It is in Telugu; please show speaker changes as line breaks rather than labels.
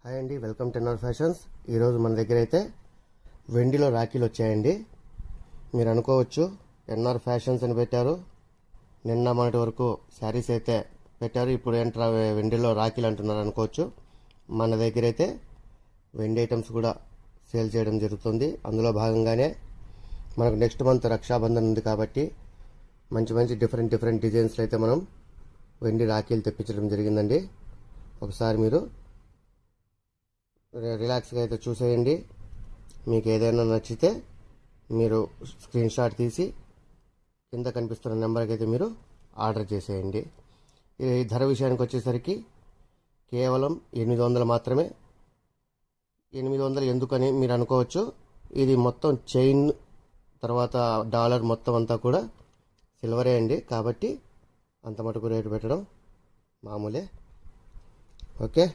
హాయ్ అండి, వెల్కమ్ టు ఎన్ఆర్ ఫ్యాషన్స్. ఈరోజు మన దగ్గర అయితే వెండిలో రాఖీలు వచ్చాయండి. మీరు అనుకోవచ్చు ఎన్ఆర్ ఫ్యాషన్స్ అని పెట్టారు, నిన్న మొన్నటి వరకు శారీస్ అయితే పెట్టారు, ఇప్పుడు ఏంట్రా వెండిలో రాఖీలు అంటున్నారు అనుకోవచ్చు. మన దగ్గర అయితే వెండి ఐటమ్స్ కూడా సేల్ చేయడం జరుగుతుంది. అందులో భాగంగానే మనకు నెక్స్ట్ మంత్ రక్షాబంధన్ ఉంది కాబట్టి మంచి మంచి డిఫరెంట్ డిజైన్స్లో అయితే మనం వెండి రాఖీలు తెప్పించడం జరిగిందండి. ఒకసారి మీరు రిలాక్స్గా అయితే చూసేయండి. మీకు ఏదైనా నచ్చితే మీరు స్క్రీన్ షాట్ తీసి కింద కనిపిస్తున్న నెంబర్కి అయితే మీరు ఆర్డర్ చేసేయండి. ఈ ధర విషయానికి వచ్చేసరికి కేవలం 800 మాత్రమే. 800 ఎందుకని మీరు అనుకోవచ్చు. ఇది మొత్తం చైన్ తర్వాత డాలర్ మొత్తం అంతా కూడా సిల్వరే అండి, కాబట్టి అంత మటుకు రేటు పెట్టడం మామూలే. ఓకే.